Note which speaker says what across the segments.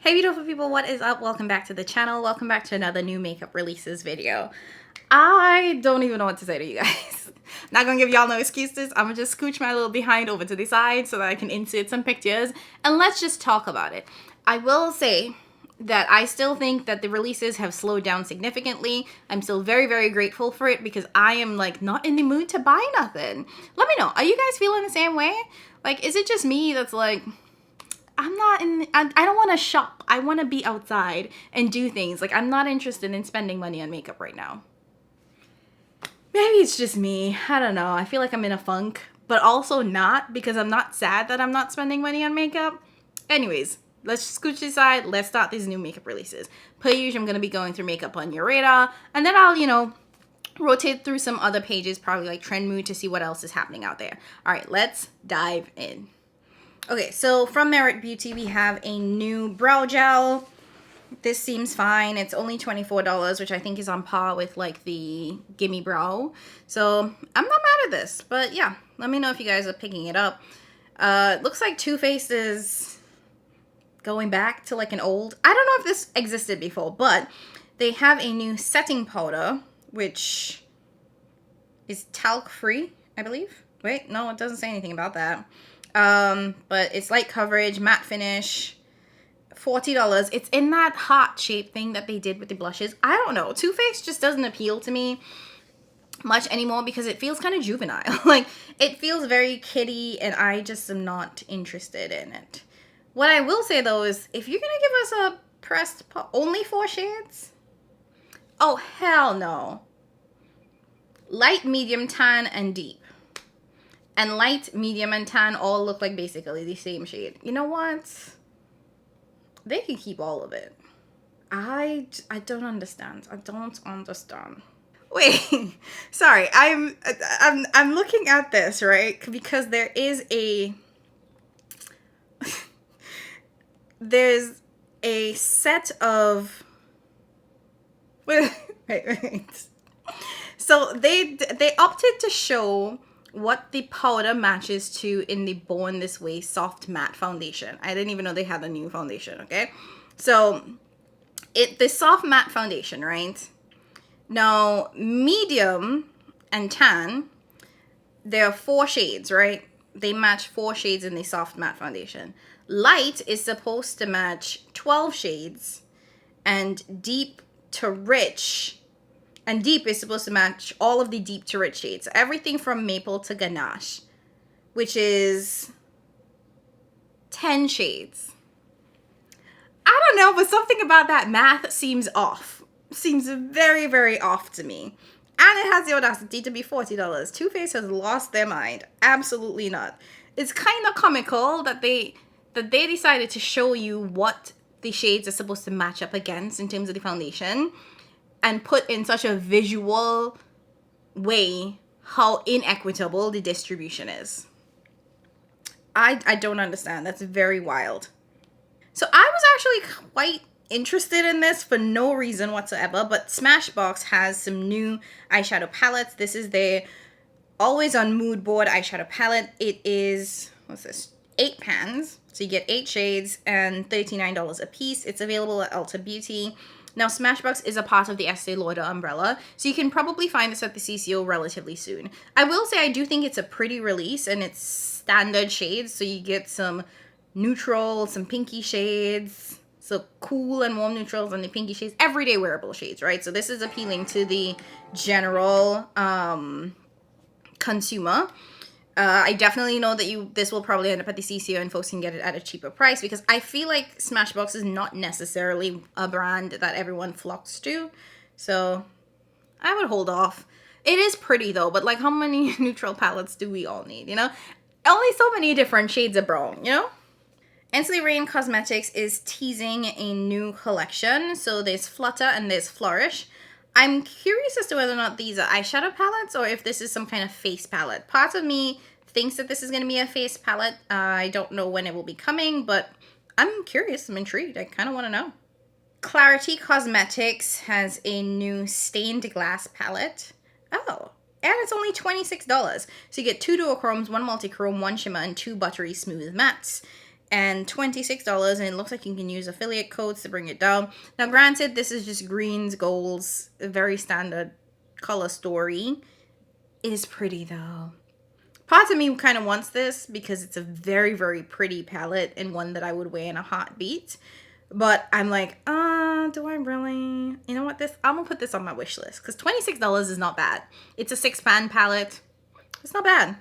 Speaker 1: Hey beautiful people, what is up? Welcome back to the channel. Welcome back to another new makeup releases video. I don't even know what to say to you guys. Not gonna give y'all no excuses. I'm gonna just scooch my little behind over to the side so that I can insert some pictures and let's just talk about it. I will say that I still think that the releases have slowed down significantly. I'm still very grateful for it because I am like not in the mood to buy nothing. Let me know, are you guys feeling the same way? Like, is it just me that's like, I don't want to shop. I want to be outside and do things. Like, I'm not interested in spending money on makeup right now. Maybe it's just me. I don't know. I feel like I'm in a funk, but also not because I'm not sad that I'm not spending money on makeup. Anyways, let's scooch aside. Let's start these new makeup releases. Per usual, I'm going to be going through makeup on your radar, and then I'll, rotate through some other pages, probably like Trend Mood, to see what else is happening out there. All right, let's dive in. Okay, so from Merit Beauty, we have a new brow gel. This seems fine. It's only $24, which I think is on par with like the Gimme Brow. So I'm not mad at this, but yeah, let me know if you guys are picking it up. Looks like Too Faced is going back to like an old, I don't know if this existed before, but they have a new setting powder, which is talc free, I believe. Wait, no, it doesn't say anything about that. But it's light coverage, matte finish, $40. It's in that heart shape thing that they did with the blushes. I don't know. Too Faced just doesn't appeal to me much anymore because it feels kind of juvenile. Like, it feels very kiddie and I just am not interested in it. What I will say though is if you're gonna give us a pressed only 4 shades? Oh, hell no. Light, medium, tan, and deep. And light, medium, and tan all look like basically the same shade. You know what? They can keep all of it. I don't understand. I don't understand. Wait, sorry. I'm looking at this, right? Because there is there's a set of wait. So they opted to show what the powder matches to in the Born This Way soft matte foundation. I didn't even know they had a new foundation, okay? So the soft matte foundation, right? Now, medium and tan, there are 4 shades, right? They match 4 shades in the soft matte foundation. Light is supposed to match 12 shades, and deep to rich. And deep is supposed to match all of the deep to rich shades. Everything from maple to ganache, which is 10 shades. I don't know, but something about that math seems off. Seems very off to me. And it has the audacity to be $40. Too Faced has lost their mind. Absolutely not. It's kind of comical that they decided to show you what the shades are supposed to match up against in terms of the foundation, and put in such a visual way how inequitable the distribution is. I don't understand. That's very wild. So I was actually quite interested in this for no reason whatsoever, but Smashbox has some new eyeshadow palettes. This is their always on mood board eyeshadow palette. It is, what's this, 8 pans. So you get 8 shades and $39 a piece. It's available at Ulta Beauty. Now, Smashbox is a part of the Estee Lauder umbrella, so you can probably find this at the CCO relatively soon. I will say I do think it's a pretty release, and it's standard shades, so you get some neutral, some pinky shades, so cool and warm neutrals and the pinky shades, everyday wearable shades, right? So this is appealing to the general consumer. I definitely know that this will probably end up at the CCO and folks can get it at a cheaper price because I feel like Smashbox is not necessarily a brand that everyone flocks to. So I would hold off. It is pretty though, but like how many neutral palettes do we all need, Only so many different shades of brown, Inslee Rain Cosmetics is teasing a new collection. So there's Flutter and there's Flourish. I'm curious as to whether or not these are eyeshadow palettes or if this is some kind of face palette. Part of me thinks that this is going to be a face palette. I don't know when it will be coming, but I'm curious. I'm intrigued. I kind of want to know. Clarity Cosmetics has a new stained glass palette. Oh, and it's only $26. So you get 2 duochromes, 1 multichrome, 1 shimmer, and 2 buttery smooth mattes. and $26, and it looks like you can use affiliate codes to bring it down. Now granted, this is just greens, golds, a very standard color story. It is pretty though. Part of me kind of wants this because it's a very, very pretty palette and one that I would wear in a heartbeat. But I'm like, do I really? You know what? I'm gonna put this on my wish list because $26 is not bad. It's a 6-pan palette. It's not bad.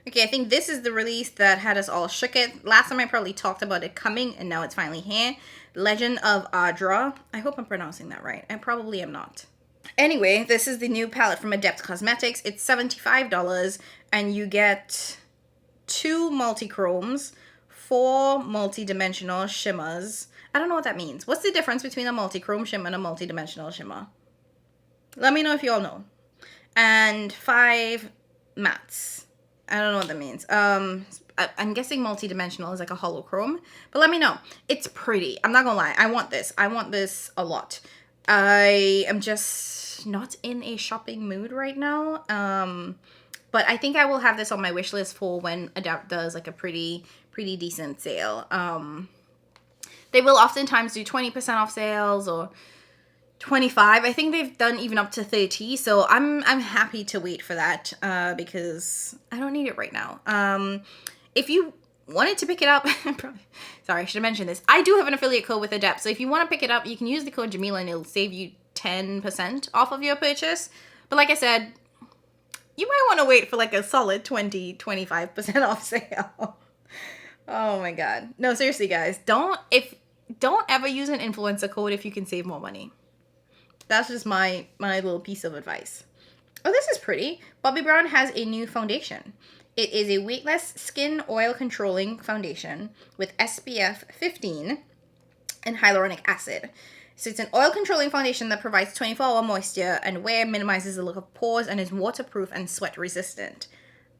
Speaker 1: Okay, I think this is the release that had us all shook it. Last time I probably talked about it coming, and now it's finally here. Legend of Audra. I hope I'm pronouncing that right. I probably am not. Anyway, this is the new palette from Adept Cosmetics. It's $75, and you get 2 multi-chromes, 4 multi-dimensional shimmers. I don't know what that means. What's the difference between a multi-chrome shimmer and a multi-dimensional shimmer? Let me know if you all know. And 5 mattes. I don't know what that means. I'm guessing multi-dimensional is like a holochrome, but let me know. It's pretty. I'm not gonna lie. I want this. I want this a lot. I am just not in a shopping mood right now. But I think I will have this on my wish list for when Adept does like a pretty decent sale. They will oftentimes do 20% off sales or 25. I think they've done even up to 30. So I'm happy to wait for that because I don't need it right now. If you wanted to pick it up, sorry, I should have mentioned this. I do have an affiliate code with Adept. So if you want to pick it up, you can use the code Jamila and it'll save you 10% off of your purchase. But like I said, you might want to wait for like a solid 20-25% off sale. Oh my god. No, seriously guys, don't ever use an influencer code if you can save more money. That's just my little piece of advice. Oh, this is pretty. Bobbi Brown has a new foundation. It is a weightless skin oil controlling foundation with SPF 15 and hyaluronic acid. So it's an oil controlling foundation that provides 24-hour moisture and wear, minimizes the look of pores, and is waterproof and sweat resistant.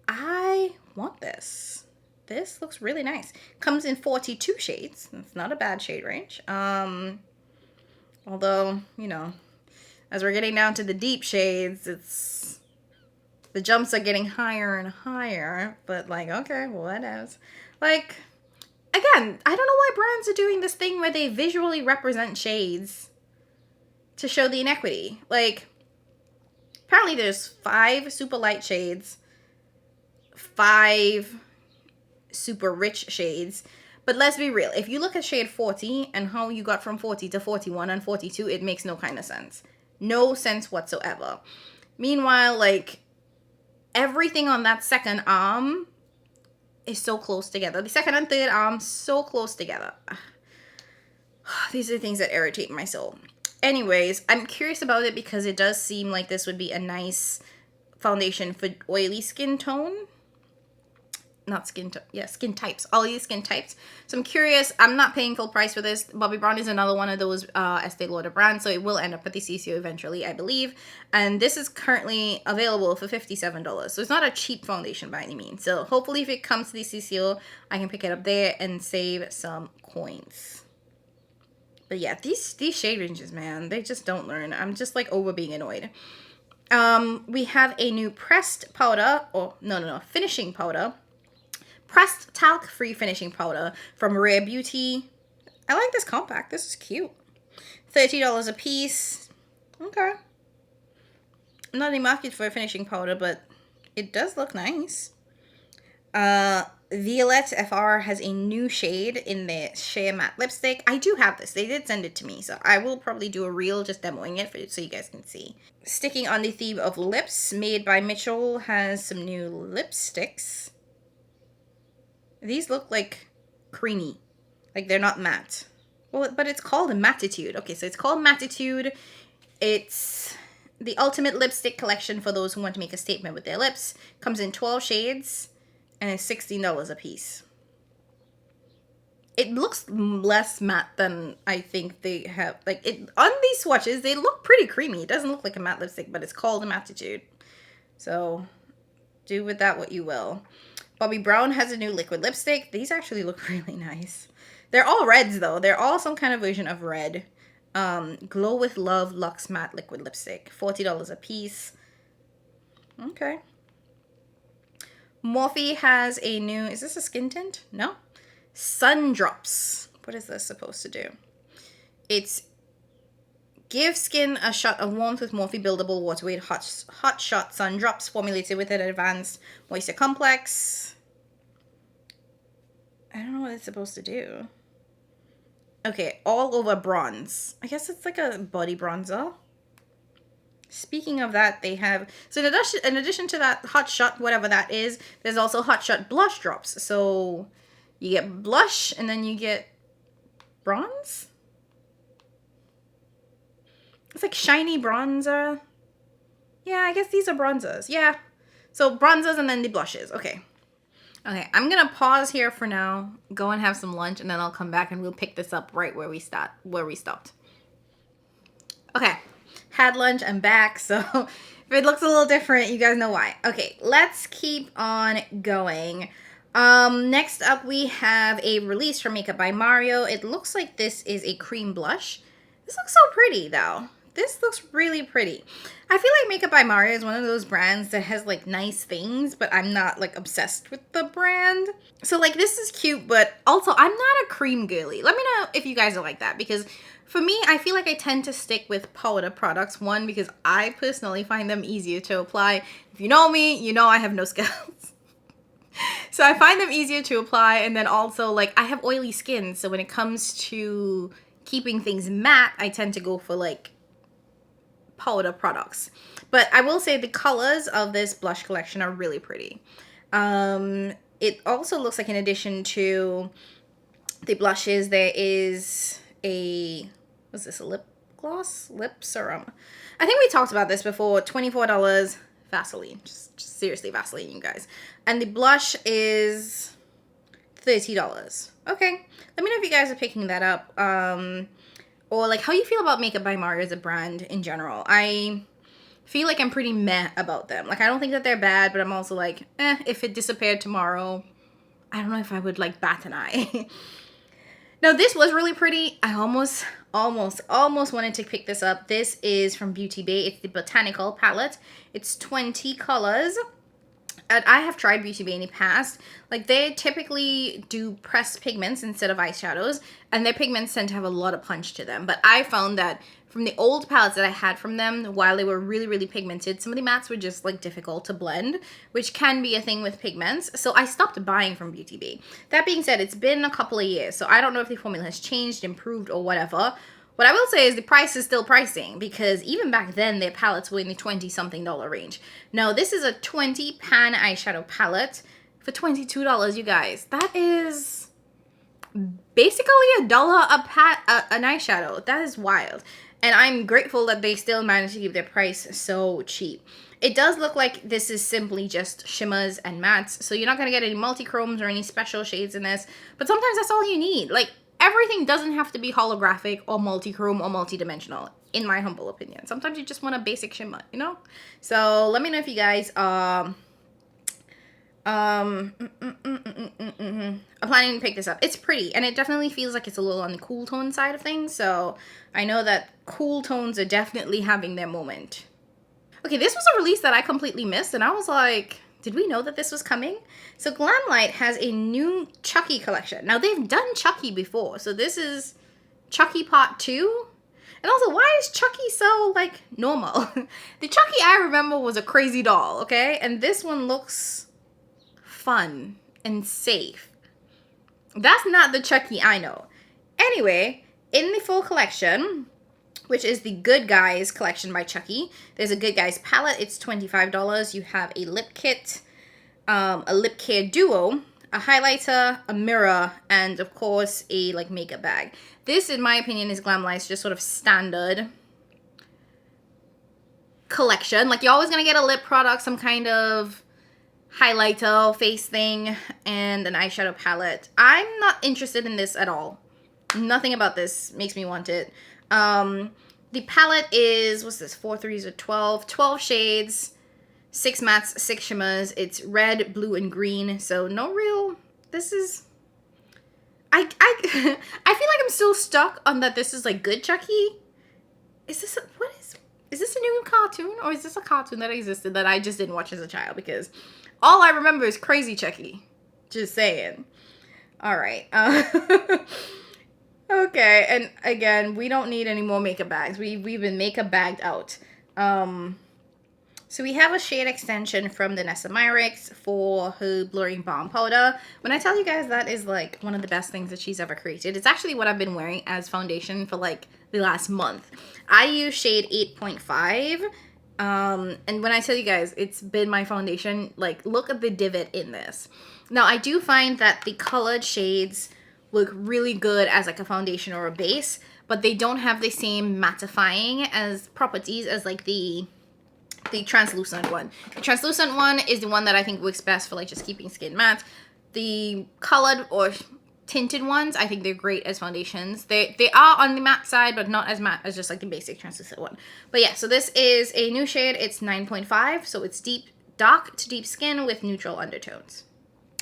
Speaker 1: I want this. This looks really nice. Comes in 42 shades. It's not a bad shade range. Although, you know, as we're getting down to the deep shades, the jumps are getting higher and higher, but like, okay, whatever. Like, again, I don't know why brands are doing this thing where they visually represent shades to show the inequity. Like, apparently there's 5 super light shades, 5 super rich shades. But let's be real. If you look at shade 40 and how you got from 40 to 41 and 42, it makes no kind of sense. No sense whatsoever. Meanwhile, like, everything on that second arm is so close together. The second and third arm, so close together. These are things that irritate my soul. Anyways, I'm curious about it because it does seem like this would be a nice foundation for oily skin tone. Not skin, skin types. All these skin types. So I'm curious. I'm not paying full price for this. Bobbi Brown is another one of those Estee Lauder brands, so it will end up at the CCO eventually, I believe. And this is currently available for $57. So it's not a cheap foundation by any means. So hopefully if it comes to the CCO, I can pick it up there and save some coins. But yeah, these shade ranges, man, they just don't learn. I'm just like over being annoyed. We have a new pressed powder, or no, finishing powder. Pressed talc-free finishing powder from Rare Beauty. I like this compact. This is cute. $30 a piece. Okay. I'm not in the market for a finishing powder, but it does look nice. Violet FR has a new shade in their Sheer Matte Lipstick. I do have this. They did send it to me, so I will probably do a reel just demoing it for you so you guys can see. Sticking on the theme of lips, Made by Mitchell has some new lipsticks. These look like creamy. Like they're not matte. Well, but it's called a Mattitude. Okay, so it's called Mattitude. It's the ultimate lipstick collection for those who want to make a statement with their lips. Comes in 12 shades and it's $16 a piece. It looks less matte than I think they have. Like it on these swatches, they look pretty creamy. It doesn't look like a matte lipstick, but it's called a Mattitude. So do with that what you will. Bobbi Brown has a new liquid lipstick. These actually look really nice. They're all reds, though. They're all some kind of version of red. Glow with Love Luxe Matte Liquid Lipstick. $40 a piece. Okay. Morphe has a new... Is this a skin tint? No. Sun Drops. What is this supposed to do? It's give skin a shot of warmth with Morphe buildable water weight hot shot sun drops formulated with an advanced moisture complex. I don't know what it's supposed to do. Okay, all over bronze. I guess it's like a body bronzer. Speaking of that, they have, so in addition to that hot shot, whatever that is, there's also hot shot blush drops. So you get blush and then you get bronze. It's like shiny bronzer. Yeah, I guess these are bronzers. Yeah. So bronzers and then the blushes. Okay. Okay, I'm gonna pause here for now, go and have some lunch, and then I'll come back and we'll pick this up right where we stopped. Okay, had lunch, I'm back, so if it looks a little different, you guys know why. Okay, let's keep on going. Next up we have a release from Makeup by Mario. It looks like this is a cream blush. This looks so pretty though. This looks really pretty. I feel like Makeup by Mario is one of those brands that has like nice things, but I'm not like obsessed with the brand. So like this is cute, but also I'm not a cream girly. Let me know if you guys are like that, because for me, I feel like I tend to stick with powder products. One, because I personally find them easier to apply. If you know me, you know I have no skills. So I find them easier to apply, and then also like I have oily skin, so when it comes to keeping things matte, I tend to go for like powder products. But I will say the colors of this blush collection are really pretty. It also looks like in addition to the blushes, there is a, was this a lip gloss? Lip serum. I think we talked about this before. $24 Vaseline. Just seriously Vaseline, you guys. And the blush is $30. Okay. Let me know if you guys are picking that up. Or like how you feel about Makeup by Mario as a brand in general. I feel like I'm pretty meh about them. Like I don't think that they're bad, but I'm also like, if it disappeared tomorrow, I don't know if I would like bat an eye. Now this was really pretty. I almost wanted to pick this up. This is from Beauty Bay. It's the Botanical palette. It's 20 colors. And I have tried Beauty Bay in the past. Like they typically do pressed pigments instead of eyeshadows, and their pigments tend to have a lot of punch to them. But I found that from the old palettes that I had from them, while they were really, really pigmented, some of the mattes were just like difficult to blend, which can be a thing with pigments. So I stopped buying from Beauty Bay. That being said, it's been a couple of years, so I don't know if the formula has changed, improved, or whatever. What I will say is the price is still pricing, because even back then their palettes were in the $20-something range. Now this is a 20 pan eyeshadow palette for $22, you guys. That is basically $1 an eyeshadow. That is wild. And I'm grateful that they still managed to keep their price so cheap. It does look like this is simply just shimmers and mattes, so you're not going to get any multi-chromes or any special shades in this, but sometimes that's all you need. Like, everything doesn't have to be holographic or multi-chrome or multi-dimensional, in my humble opinion. Sometimes you just want a basic shimmer, you know? So let me know if you guys are planning to pick this up. It's pretty, and it definitely feels like it's a little on the cool tone side of things, so I know that cool tones are definitely having their moment. Okay, this was a release that I completely missed, and I was like, did we know that this was coming? So Glamlite has a new Chucky collection. Now they've done Chucky before, so this is Chucky Part 2. And also, why is Chucky so like normal? The Chucky I remember was a crazy doll, okay? And this one looks fun and safe. That's not the Chucky I know. Anyway, in the full collection, which is the Good Guys collection by Chucky, there's a Good Guys palette. It's $25. You have a lip kit, a lip care duo, a highlighter, a mirror, and of course a like makeup bag. This, in my opinion, is Glamlite's just sort of standard collection. Like, you're always gonna get a lip product, some kind of highlighter, face thing, and an eyeshadow palette. I'm not interested in this at all. Nothing about this makes me want it. The palette is, what's this, 4 threes or 12? 12 shades, 6 mattes, 6 shimmers. It's red, blue, and green, so no real, this is, I feel like I'm still stuck on that this is like good Chucky. Is this, is this a new cartoon, or is this a cartoon that existed that I just didn't watch as a child? Because all I remember is Crazy Chucky. Just saying. All right. Okay, and again, we don't need any more makeup bags. We've been makeup bagged out. So we have a shade extension from the Nessa Myrix for her blurring balm powder. When I tell you guys that is like one of the best things that she's ever created, it's actually what I've been wearing as foundation for like the last month. I use shade 8.5. And when I tell you guys, it's been my foundation, like look at the divot in this. Now I do find that the colored shades look really good as like a foundation or a base, but they don't have the same mattifying as properties as like the translucent one. The translucent one is the one that I think works best for like just keeping skin matte. The colored or tinted ones, I think they're great as foundations. They are on the matte side, but not as matte as just like the basic translucent one. But yeah, so this is a new shade. It's 9.5, so it's deep, dark to deep skin with neutral undertones.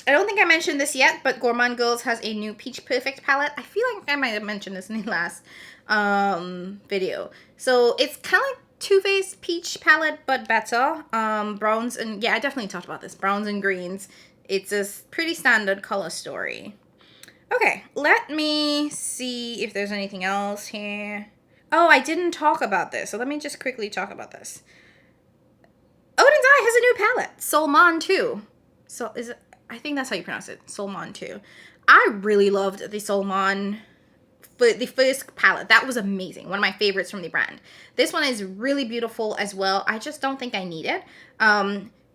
Speaker 1: I don't think I mentioned this yet, but Gourmand Girls has a new Peach Perfect palette. I feel like I might have mentioned this in the last video. So it's kind of like Too Faced Peach palette, but better. Browns and, yeah, I definitely talked about this. Browns and greens. It's a pretty standard color story. Okay, let me see if there's anything else here. Oh, I didn't talk about this, so let me just quickly talk about this. Oden'S has a new palette, Solman 2. So is it? I think that's how you pronounce it, Solman 2. I really loved the Solman, the first palette. That was amazing. One of my favorites from the brand. This one is really beautiful as well. I just don't think I need it.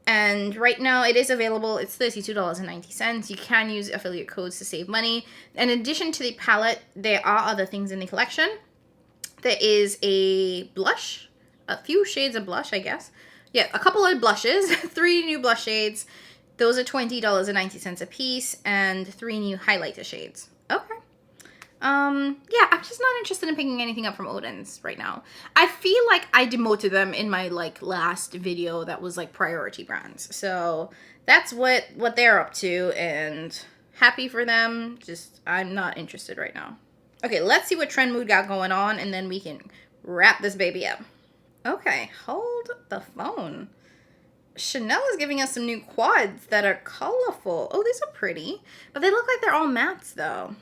Speaker 1: And right now it is available. It's $32.90. You can use affiliate codes to save money. In addition to the palette, there are other things in the collection. There is a blush, a few shades of blush, I guess. Yeah, a couple of blushes, 3 new blush shades. Those are $20.90 a piece, and 3 new highlighter shades. Okay. Yeah, I'm just not interested in picking anything up from Oden'S right now. I feel like I demoted them in my like last video that was like priority brands. So that's what they're up to, and happy for them. Just I'm not interested right now. Okay, let's see what Trend Mood got going on, and then we can wrap this baby up. Okay, hold the phone. Chanel is giving us some new quads that are colorful. Oh, these are pretty, but they look like they're all mattes though.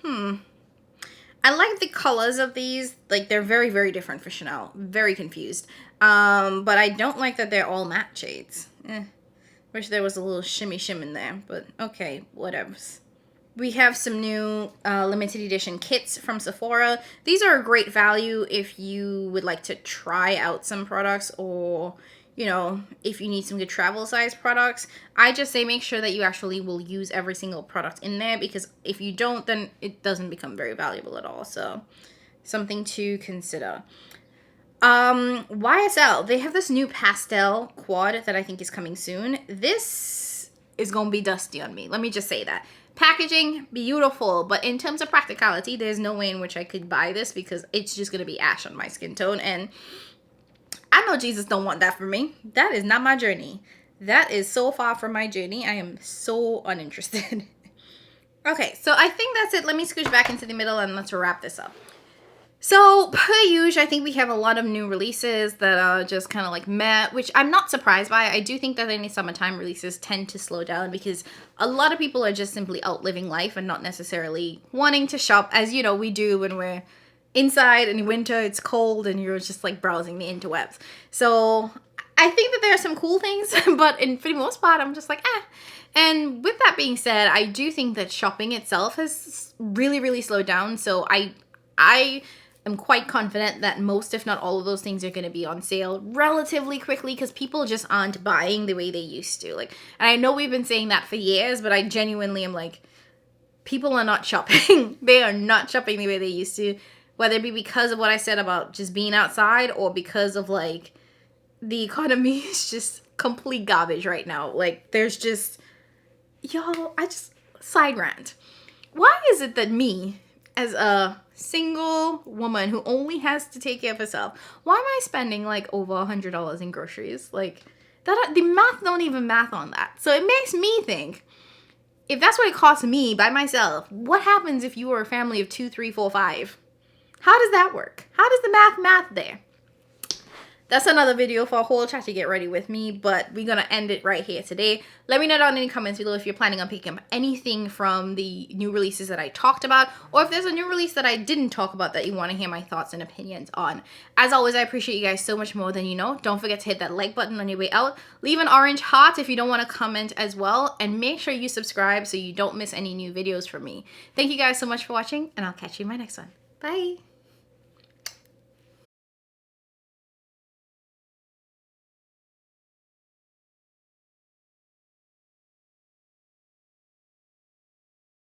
Speaker 1: I like the colors of these. Like, they're very, very different for Chanel. Very confused. But I don't like that they're all matte shades. Wish there was a little shimmy shim in there, but okay, whatevs. We have some new limited edition kits from Sephora. These are a great value if you would like to try out some products, or you know, if you need some good travel size products. I just say make sure that you actually will use every single product in there, because if you don't, then it doesn't become very valuable at all. So something to consider. YSL, they have this new pastel quad that I think is coming soon. This is gonna be dusty on me. Let me just say that. Packaging, beautiful, but in terms of practicality, there's no way in which I could buy this because it's just gonna be ash on my skin tone, and I know Jesus don't want that for me. That is not my journey. That is so far from my journey. I am so uninterested. Okay, so I think that's it. Let me scooch back into the middle and let's wrap this up. So, per usual, I think we have a lot of new releases that are just kind of like meh, which I'm not surprised by. I do think that any summertime releases tend to slow down because a lot of people are just simply out living life and not necessarily wanting to shop, as you know we do when we're inside in winter, it's cold, and you're just like browsing the interwebs. So I think that there are some cool things, but for the most part, I'm just like, eh. And with that being said, I do think that shopping itself has really, really slowed down. So I am quite confident that most, if not all of those things are going to be on sale relatively quickly because people just aren't buying the way they used to. Like, and I know we've been saying that for years, but I genuinely am like, people are not shopping. They are not shopping the way they used to. Whether it be because of what I said about just being outside or because of, like, the economy is just complete garbage right now. Like, there's just, y'all, side rant. Why is it that me, as a single woman who only has to take care of herself, why am I spending, like, over $100 in groceries? Like, that the math don't even math on that. So it makes me think, if that's what it costs me by myself, what happens if you were a family of 2, 3, 4, 5? How does that work? How does the math there? That's another video for a whole chat to get ready with me, but we're gonna end it right here today. Let me know down in the comments below if you're planning on picking up anything from the new releases that I talked about, or if there's a new release that I didn't talk about that you want to hear my thoughts and opinions on. As always, I appreciate you guys so much more than you know. Don't forget to hit that like button on your way out. Leave an orange heart if you don't want to comment as well, and make sure you subscribe so you don't miss any new videos from me. Thank you guys so much for watching, and I'll catch you in my next one. Bye!